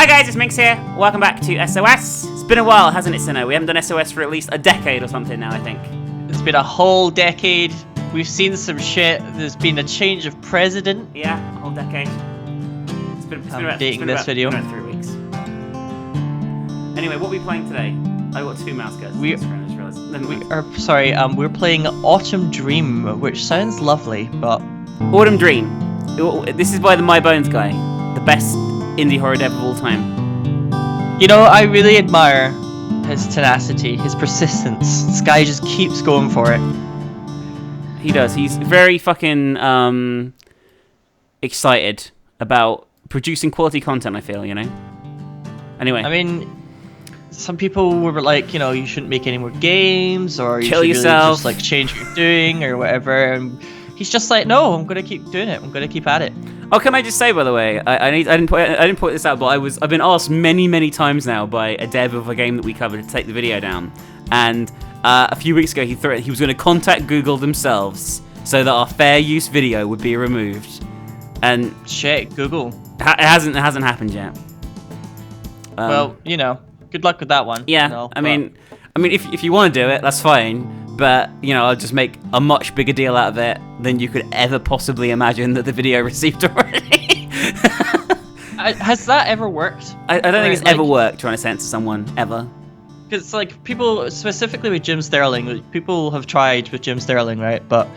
guys, it's Minx here. Welcome back to SOS. It's been a while, hasn't it, Sinno? We haven't done SOS for at least a decade or something now, I think. It's been a whole decade. We've seen some shit. There's been a change of president. Yeah, a whole decade. It's been about 3 weeks. Anyway, what are we playing today? I got 2 mouse cuts. We're playing Autumn Dream, which sounds lovely, but Autumn Dream. This is by the My Bones guy, the best indie horror dev of all time. you know, I really admire his tenacity, his persistence. This guy just keeps going for it. He does. He's very fucking excited about producing quality content, I feel, you know? Anyway. I mean, some people were like, you know, you shouldn't make any more games, or you Kill should yourself. really just like change what you're doing or whatever. And he's just like, no, I'm gonna keep doing it. I'm gonna keep at it. Oh, can I just say, by the way, I didn't point this out, but I've been asked many times now by a dev of a game that we covered to take the video down, and a few weeks ago he was going to contact Google themselves so that our fair use video would be removed, and shit, Google. It hasn't happened yet. Well, you know, good luck with that one. Yeah, you know, I mean, if you want to do it, that's fine. But, you know, I'll just make a much bigger deal out of it than you could ever possibly imagine that the video received already. Has that ever worked? I don't think it's ever worked trying to censor someone, ever. Because, like, people, specifically with Jim Sterling, people have tried with Jim Sterling, right? But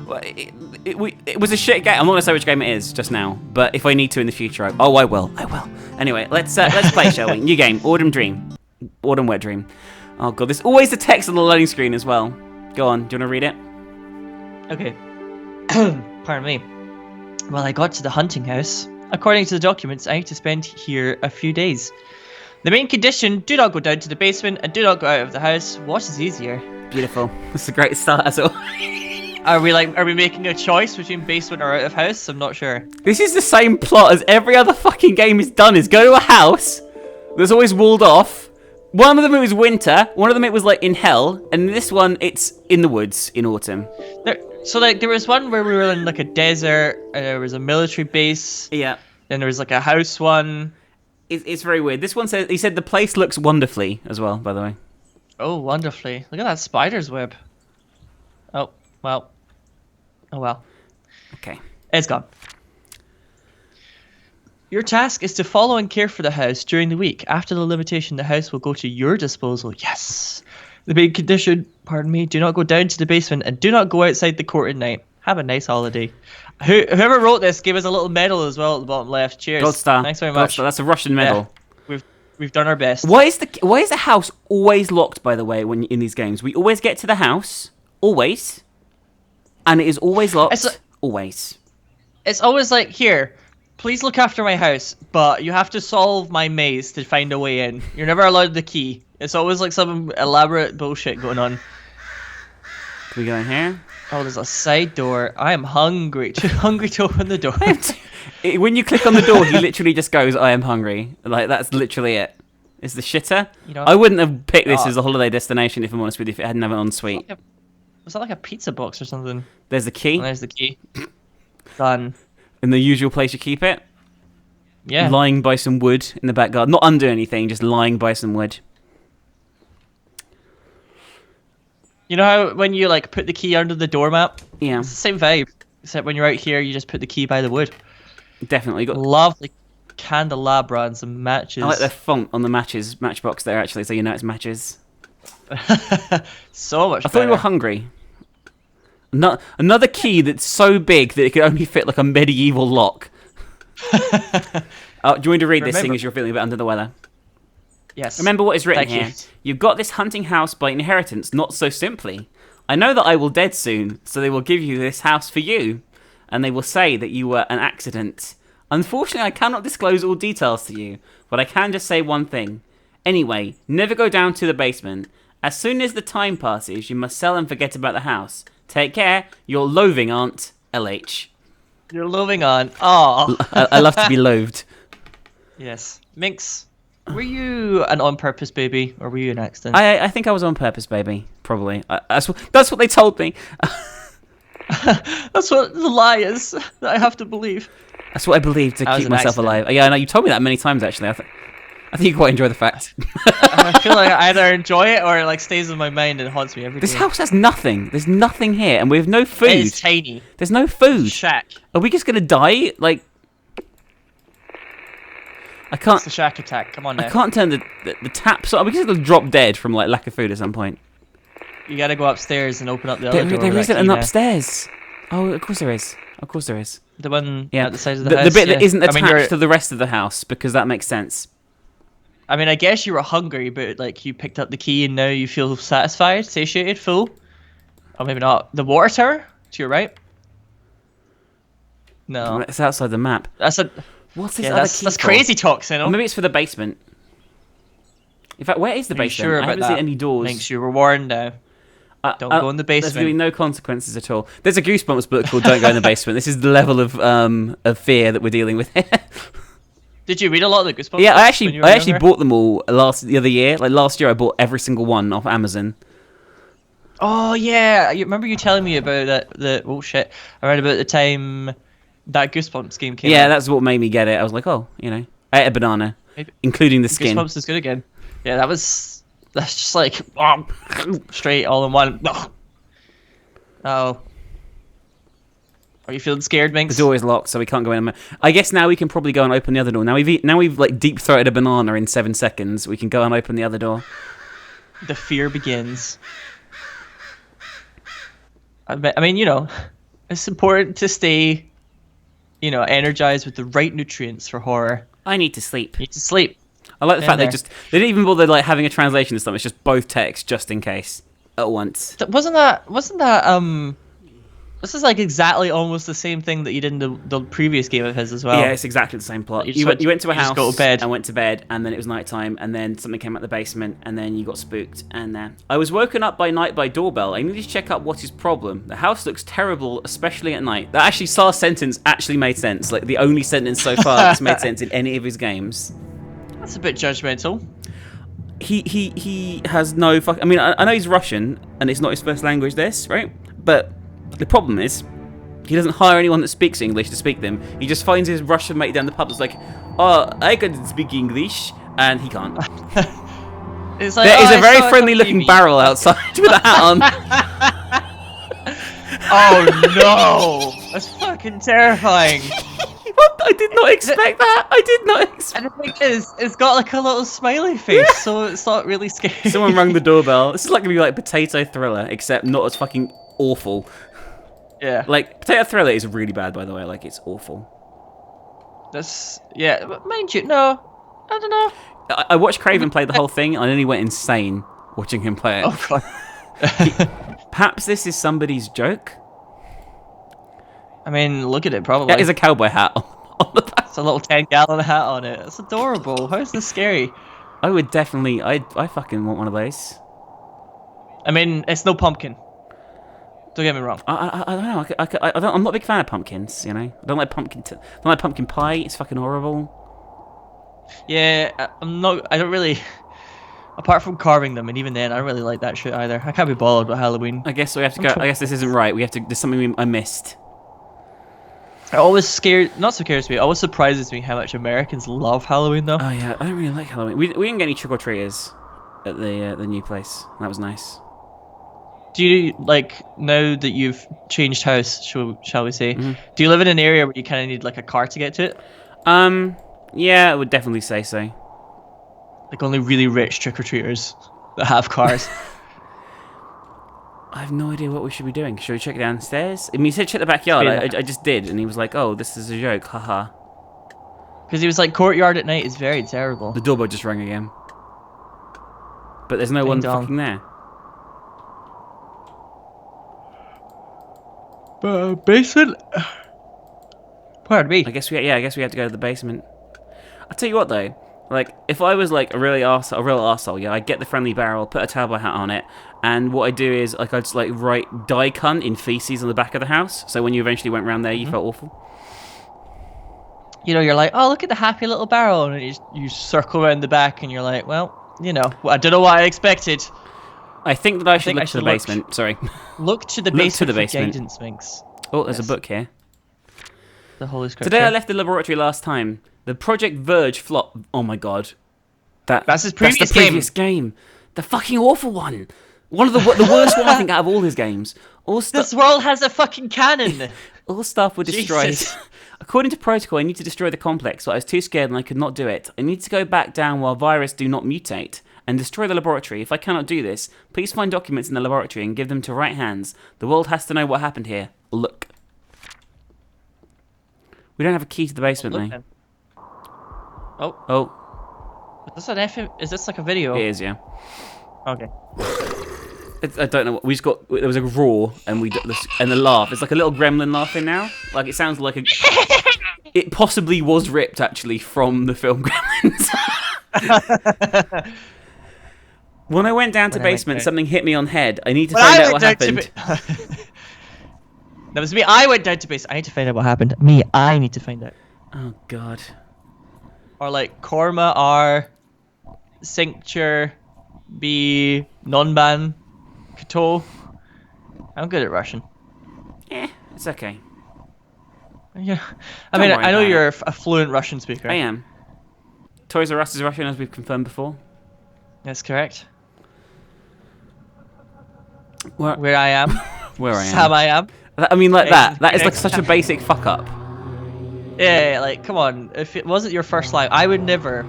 Well, it was a shit game. I'm not going to say which game it is just now, but if I need to in the future, I will. Anyway, let's play, shall we? New game, Autumn Wet Dream. Oh god, there's always the text on the loading screen as well. Go on, do you want to read it? okay. Pardon me. Well, I got to the hunting house. According to the documents, I need to spend here a few days. The main condition: do not go down to the basement and do not go out of the house. What is easier? Beautiful. That's a great start as well. Are we making a choice between basement or out of house? I'm not sure. This is the same plot as every other fucking game is done. Is go to a house that's always walled off. One of them it was winter, one of them it was like in hell, and this one it's in the woods in autumn. There was one where we were in like a desert, and there was a military base. Yeah. Then there was like a house one. It's very weird. This one says he said the place looks wonderfully as well, by the way. Oh, wonderfully! Look at that spider's web. Oh well. Oh well. Okay. It's gone. Your task is to follow and care for the house during the week. After the limitation, the house will go to your disposal. Yes. The main condition, pardon me, do not go down to the basement and do not go outside the court at night. Have a nice holiday. Whoever wrote this gave us a little medal as well at the bottom left. Cheers. Gold star. Thanks very much. Star. That's a Russian medal. Yeah, we've done our best. Why is the house always locked, by the way, when in these games? We always get to the house, always, and it is always locked, always. It's always like, here, please look after my house, but you have to solve my maze to find a way in. You're never allowed the key. It's always like some elaborate bullshit going on. Can we go in here? Oh, there's a side door. I am hungry. Too hungry to open the door. When you click on the door, he literally just goes, I am hungry. Like, that's literally it. It's the shitter. You know, I wouldn't have picked this as a holiday destination, if I'm honest with you, if it hadn't have an ensuite. Was that like a pizza box or something? There's the key. Oh, there's the key. Done. In the usual place you keep it. Yeah. Lying by some wood in the back garden. Not under anything, just lying by some wood. You know how when you like put the key under the doormat? Yeah. It's the same vibe. Except when you're out here, you just put the key by the wood. Definitely. Got lovely candelabra and some matches. I like the font on the matchbox there, actually, so you know it's matches. So much I thought you were hungry. Another key that's so big that it could only fit like a medieval lock. Do you want me to read this thing as you're feeling a bit under the weather? Yes. Remember what is written here. You've got this hunting house by inheritance, not so simply. I know that I will dead soon, so they will give you this house for you, and they will say that you were an accident. Unfortunately, I cannot disclose all details to you, but I can just say one thing. Anyway, never go down to the basement. As soon as the time passes, you must sell and forget about the house. Take care. Your loathing aunt, LH. Your loathing aunt. Oh. I love to be loathed. Yes. Minx, were you an on-purpose baby, or were you an accident? I think I was on purpose, baby. Probably. That's what they told me. That's what the lie is that I have to believe. That's what I believe to That was keep an myself accident. alive. Yeah, I know you told me that many times actually. I think you quite enjoy the fact. I feel like I either enjoy it or it like stays in my mind and haunts me every day. This house has nothing. There's nothing here, and we have no food. It is tiny. There's no food. Shack. Are we just gonna die? Like, I It's can't. the shack attack. Come on now. I can't turn the taps on. Are we just gonna drop dead from like lack of food at some point? You gotta go upstairs and open up the other door. There with isn't that an key now. upstairs. Oh, of course there is. Of course there is. The one Yeah, at the side of the the house. bit that yeah. isn't I mean, attached to the rest of the house, because that makes sense. I mean, I guess you were hungry, but like you picked up the key and now you feel satisfied, satiated, full. Or maybe not. The water tower to your right. No, It's outside the map. that's a What's this yeah. other That's key that's for? crazy talk, Sino. Or maybe it's for the basement. In fact, where is the Are you basement? sure I about haven't that? seen any doors. Thanks, you were warned now. Don't go in the There's going to be basement. no consequences at all. There's a Goosebumps book called "Don't Go in the Basement." This is the level of fear that we're dealing with here. Did you read a lot of the Goosebumps? Yeah, books when you were I actually younger? bought them all the other year. Like last year, I bought every single one off Amazon. Oh yeah, you remember you telling me about oh shit, around about the time that Goosebumps game came Yeah, out. that's what made me get it. I was like, oh, I ate a banana, Maybe- including the skin. Goosebumps is good again. Yeah, that's just like straight all in one. Oh. Are you feeling scared, Minx? The door is locked, so we can't go in. I guess now we can probably go and open the other door. Now we've like deep throated a banana in 7 seconds. We can go and open the other door. The fear begins. I mean, it's important to stay, energized with the right nutrients for horror. I need to sleep. You need to sleep. I like the In fact there. they didn't even bother like having a translation this time. It's just both text, just in case, at once. Wasn't that this is like exactly almost the same thing that you did in the previous game of his as well. Yeah, it's exactly the same plot. You just You went to a you just house go to bed. and went to bed, and then it was nighttime, and then something came out the basement, and then you got spooked. And I was woken up by night by doorbell. I needed to check out what his problem. The house looks terrible, especially at night. That actually Sar's sentence actually made sense. Like the only sentence so far that's made sense in any of his games. That's a bit judgmental. He has no fuck. I mean, I know he's Russian, and it's not his first language. This right, but the problem is. He doesn't hire anyone that speaks English to speak them. He just finds his Russian mate down the pub that's like, oh, I can speak English, and he can't. It's like, There is "Oh, a I very saw it on friendly-looking TV." barrel outside with a hat on. Oh no! That's fucking terrifying. What? I did not expect that. I did not expect. And the thing is, it's got like a little smiley face, so it's not really scary. Someone rang the doorbell. This is like gonna be like Potato Thriller, except not as fucking awful. Yeah. Like Potato Thriller is really bad, by the way. Like it's awful. But mind you, no, I don't know. I watched Craven play the whole thing, and I nearly went insane watching him play it. Oh god. Perhaps this is somebody's joke. I mean, look at it, probably. That is a cowboy hat on the back. It's a little 10-gallon hat on it. It's adorable. How is this scary? I would definitely. I fucking want one of those. I mean, it's no pumpkin. Don't get me wrong. I don't know. I'm not a big fan of pumpkins. I don't like don't like pumpkin pie. It's fucking horrible. Yeah, I'm not. I don't really. Apart from carving them, and even then, I don't really like that shit either. I can't be bothered with Halloween. I guess we have to go. I guess this isn't right. We have to. There's something I missed. It always not scares me. It always surprises me how much Americans love Halloween, though. Oh yeah, I don't really like Halloween. We didn't get any trick or treaters at the new place. That was nice. Do you now that you've changed house? Shall we say? Mm-hmm. Do you live in an area where you kind of need like a car to get to it? Yeah, I would definitely say so. Like only really rich trick or treaters that have cars. I have no idea what we should be doing. Should we check downstairs? I mean, he said check the backyard. I just did, and he was like, "Oh, this is a joke, haha." Because he was like, courtyard at night is very terrible. The doorbell just rang again, but there's no one dong. fucking there. Basement. Pardon me. I guess we have to go to the basement. I'll tell you what though, like if I was like a real arsehole, yeah, I'd get the friendly barrel, put a cowboy hat on it, and what I'd do is like I'd just like write "die cunt" in feces on the back of the house, so when you eventually went round there, you felt awful. You're like, oh, look at the happy little barrel, and you circle around the back, and you're like, well, I don't know what I expected. I think that I should think look I to the should look. basement. Sorry. Look to the Look to basement the for basement. guidance, Minx. Oh, there's Yes. a book here. The Holy Scripture. Today I left the laboratory last time. The Project Verge flop. Oh my god. That's his previous That's the previous game. The fucking awful one. One of the worst one I think out of all his games. This world has a fucking cannon. All staff were destroyed. Jesus. According to protocol, I need to destroy the complex, but I was too scared and I could not do it. I need to go back down while virus do not mutate and destroy the laboratory. If I cannot do this, please find documents in the laboratory and give them to right hands. The world has to know what happened here. Look. We don't have a key to the basement, though. Oh. Is this is this like a video? It is, yeah. Okay. I don't know. We just got. There was a roar and the laugh. It's like a little gremlin laughing now. Like it sounds like a. It possibly was ripped actually from the film Gremlins. When I went down to basement, something hit me on head. I need to find out what happened. That was me. I went down to basement. I need to find out what happened. I need to find out. Oh god. Or like Korma R, Cincture, B, Nonban, Kato. I'm good at Russian. It's okay. Yeah. I mean, I know you're a fluent Russian speaker. I am. Toys R Us is Russian, as we've confirmed before. That's correct. Where I am. Where I am. Sam I am. I mean, like that. That is like such a basic fuck up. Yeah, like, come on. If it wasn't your first line, I would never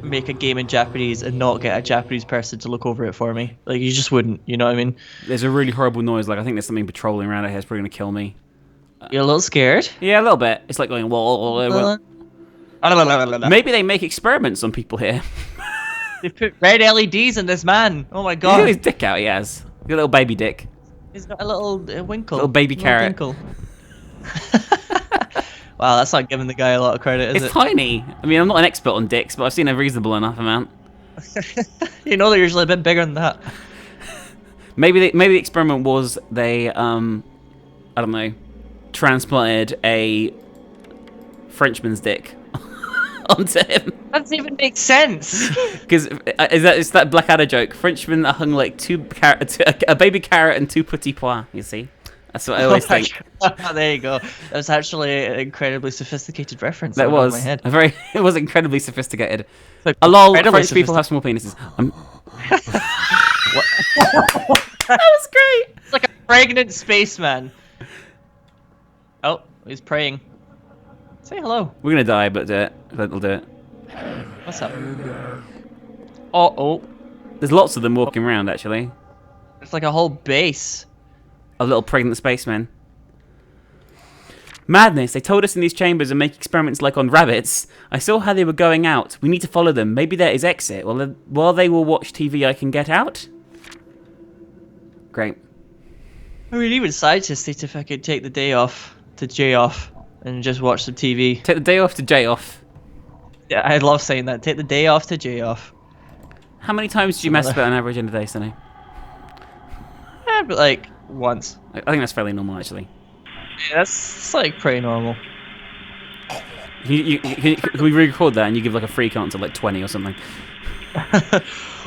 make a game in Japanese and not get a Japanese person to look over it for me. Like, you just wouldn't, you know what I mean? There's a really horrible noise, like I think there's something patrolling around out here, it's probably going to kill me. You're a little scared? Yeah, a little bit. It's like going, well. Maybe they make experiments on people here. They put red LEDs in this man. Oh my god. He's got his dick out, he has. He's got a little baby dick. He's got a little winkle. Little baby carrot. Wow, that's not giving the guy a lot of credit, is it's it? tiny. I mean, I'm not an expert on dicks, but I've seen a reasonable enough amount. You know they're usually a bit bigger than that. Maybe the experiment was they, I don't know, transplanted a Frenchman's dick onto him. That doesn't even make sense. Because it's that Blackadder joke. Frenchman that hung like a baby carrot and two petit pois. You see, that's what I always think. There you go. That was actually an incredibly sophisticated reference. That was my head. It was incredibly sophisticated. Like, lol, French people have small penises. That was great. It's like a pregnant spaceman. Oh, he's praying. Say hello. We're gonna die, but do it. We'll do it. What's up? Oh. There's lots of them walking around, actually. It's like a whole base. Of little pregnant spacemen. Madness. They told us in these chambers and make experiments like on rabbits. I saw how they were going out. We need to follow them. Maybe there is exit. While they will watch TV, I can get out? Great. I mean, even scientists need to fucking take the day off to J off and just watch some TV. Take the day off to J off. Yeah, I love saying that. Take the day off to J off. How many times do you masturbate on average in a day, Sonny? Yeah, but like once. I think that's fairly normal, actually. Yeah, that's like pretty normal. Can we re-record that and you give like a free count to like 20 or something?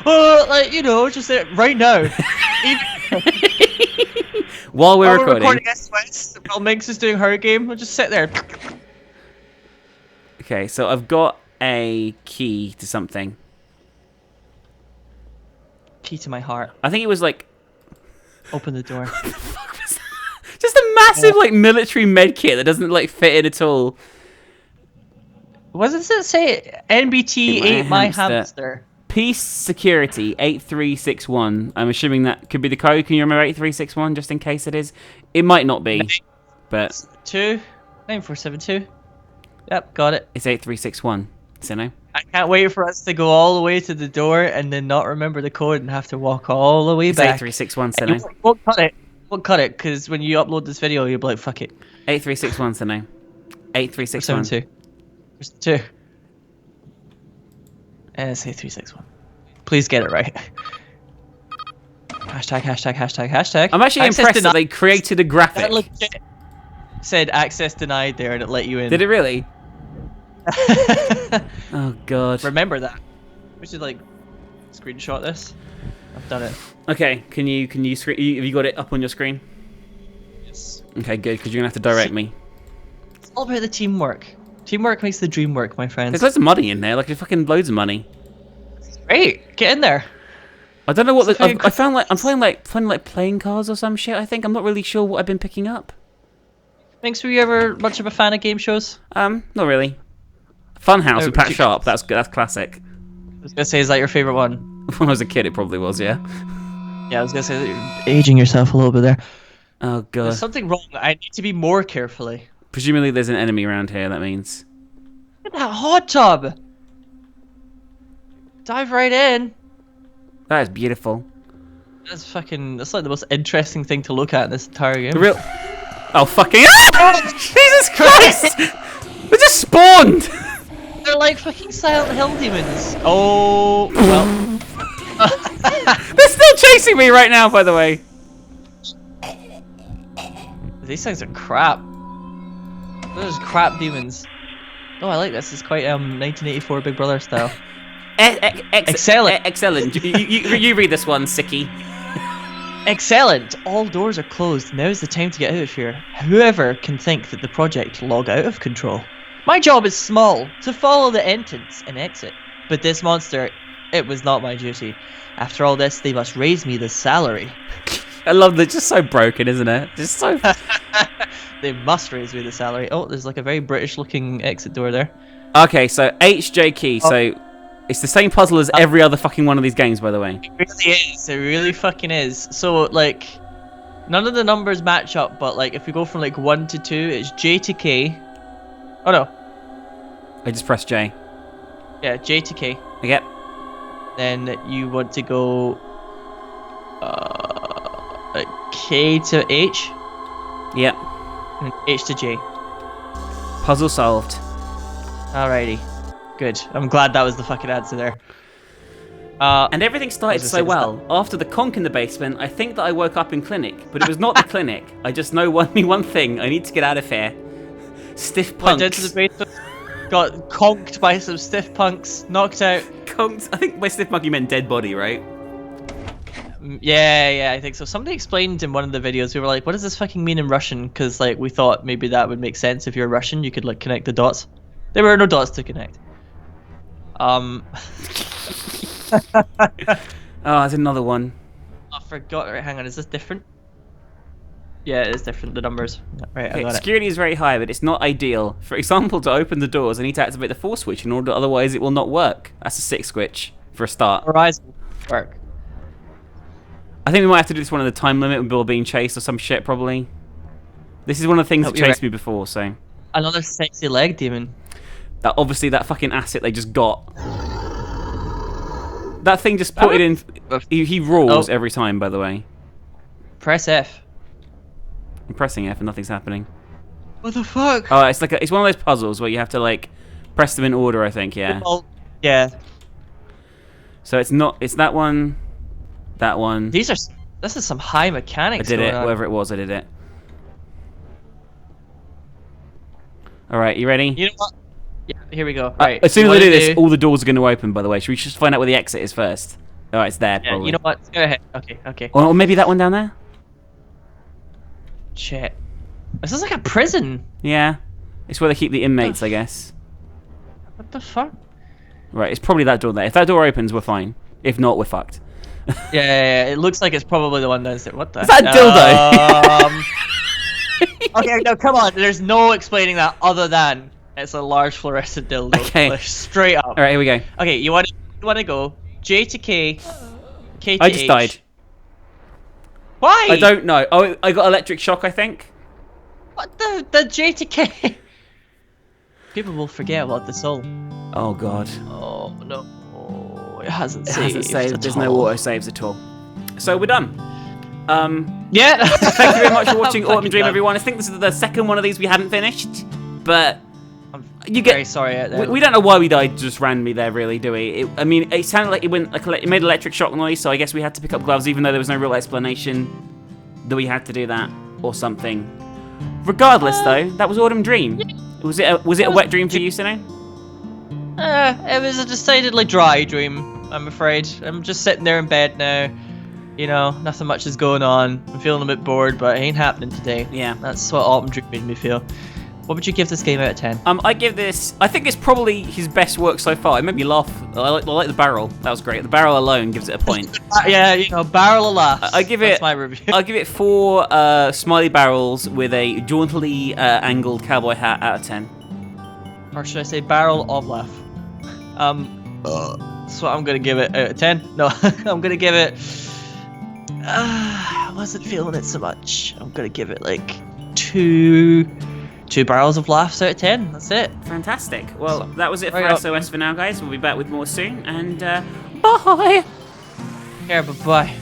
Like, you know, just right now. While we're recording SOS, while Minx is doing her game, we'll just sit there. Okay, so I've got a key to something. Key to my heart. I think it was like... Open the door. What the fuck was that? Just a massive like military med kit that doesn't like fit in at all. What does it say? NBT ate my hamster. Peace Security 8361. I'm assuming that could be the code. Can you remember 8361 just in case it is? It might not be, but 9472. Yep, got it. It's 8361. So no. I can't wait for us to go all the way to the door and then not remember the code and have to walk all the way it's back. 8361. So no. Won't cut it. Won't cut it because when you upload this video, you'll be like, fuck it. 8361. So no. 8361. 72. There's 2. And it's 8361. Please get it right. Hashtag. I'm actually Access impressed that denied. they created a graphic. That legit said access denied there and it let you in. Did it really? Oh god. Remember that. We should like screenshot this. I've done it. Okay, can you have you got it up on your screen? Yes. Okay, good, because you're gonna have to direct me. All about the teamwork. Teamwork makes the dream work, my friends. There's loads of money in there, like fucking loads of money. Great, get in there. I don't know what It's a very I found like I'm playing like playing cards or some shit. I think I'm not really sure what I've been picking up. Thanks. Were you ever much of a fan of game shows? Not really. Funhouse Oh, with Pat you- Sharp. That's classic. I was gonna say, is that your favorite one? When I was a kid, it probably was. Yeah. Yeah, I was gonna say that you're aging yourself a little bit there. Oh god. There's something wrong. I need to be more carefully. Presumably, there's an enemy around here. That means. Look at that hot tub. Dive right in. That is beautiful. That's like the most interesting thing to look at in this entire game. The real. Oh fucking! Ah! Jesus Christ! We just spawned. They're like fucking Silent Hill demons. Oh well. They're still chasing me right now, by the way. These things are crap. Those are crap demons. Oh, I like this. It's quite 1984 Big Brother style. Excellent. Excellent. You read this one, Sicky. Excellent! All doors are closed. Now's the time to get out of here. Whoever can think that the project log out of control. My job is small, to follow the entrance and exit. But this monster, it was not my duty. After all this, they must raise me the salary. I love that. Just so broken, isn't it? Just so. They must raise me the salary. Oh, there's like a very British-looking exit door there. Okay, so HJ key. So it's the same puzzle as every other fucking one of these games, by the way. It really is. It really fucking is. So, like, none of the numbers match up, but, like, if we go from, like, 1 to 2, it's J to K. Oh, no. I just pressed J. Yeah, J to K. Yep. Then you want to go K to H Yep. and H to J. Puzzle solved. Alrighty. Good. I'm glad that was the fucking answer there. And everything started As I so said, well. After the conk in the basement, I think that I woke up in clinic, but it was not the clinic. I just know only one thing. I need to get out of here. Stiff Went into punks. the basement, got conked by some stiff punks, knocked out. Conked. I think by stiff punk you meant dead body, right? Yeah, I think so. Somebody explained in one of the videos, we were like, what does this fucking mean in Russian? Because, like, we thought maybe that would make sense if you're Russian, you could, like, connect the dots. There were no dots to connect. Oh, there's another one. I forgot. Right, hang on, is this different? Yeah, it is different, the numbers. Right, I Okay, got it. security is very high, but it's not ideal. For example, to open the doors, I need to activate the 4 switch in order, otherwise it will not work. That's a 6 switch for a start. Horizon work. I think we might have to do this one in the time limit when we're being chased or some shit, probably. This is one of the things that Hope you're chased right. me before, so... Another sexy leg demon. That obviously that fucking asset they just got. That thing just put it in... He roars every time, by the way. Press F. I'm pressing F and nothing's happening. What the fuck? Oh, it's like it's one of those puzzles where you have to like press them in order, I think, yeah. Oh, yeah. So it's not... It's that one... That one... These are... This is some high I mechanics did it, going on. whatever it was, I did it. Alright, you ready? You know what? Yeah, here we go. Right. As soon you as I do wanna this, all the doors are going to open, by the way. Should we just find out where the exit is first? Oh, it's there, Yeah, probably. you know what? Go ahead. Okay. Or maybe that one down there? Shit. This is like a prison. Yeah. It's where they keep the inmates, I guess. What the fuck? Right, it's probably that door there. If that door opens, we're fine. If not, we're fucked. Yeah, it looks like it's probably the one downstairs. What the? Is that a dildo? Okay, no, come on. There's no explaining that other than it's a large fluorescent dildo. Okay. Like, straight up. Alright, here we go. Okay, you want to go J to K, K to I just H. died. Why? I don't know. Oh, I got electric shock, I think. What the J to K? People will forget about the soul. Oh, God. Oh no, it hasn't It saved. hasn't saved. at There's no all. auto saves at all. So we're done. Yeah. Thank you very much for watching I'm Autumn fucking Dream, done. everyone. I think this is the second one of these we haven't finished. But I'm you very get... sorry out there. We don't know why we died just randomly there, really, do we? I mean, it sounded like it went like it made electric shock noise, so I guess we had to pick up gloves, even though there was no real explanation that we had to do that or something. Regardless, though, that was Autumn Dream. Was it a wet dream for you, Sino? It was a decidedly dry dream, I'm afraid. I'm just sitting there in bed now. You know, nothing much is going on. I'm feeling a bit bored, but it ain't happening today. Yeah. That's what Autumn Dream made me feel. What would you give this game out of 10? I give this. I think it's probably his best work so far. It made me laugh. I like the barrel. That was great. The barrel alone gives it a point. Yeah, you know, barrel of laughs. I give That's it. my review. I give it 4 smiley barrels with a jauntily angled cowboy hat out of 10. Or should I say barrel of laugh? So I'm gonna give it out of 10. No, I'm gonna give it. I wasn't feeling it so much. I'm gonna give it like two barrels of laughs out of 10. That's it. Fantastic. Well, that was it for Right up. SOS for now, guys. We'll be back with more soon, and bye. Yeah, bye bye.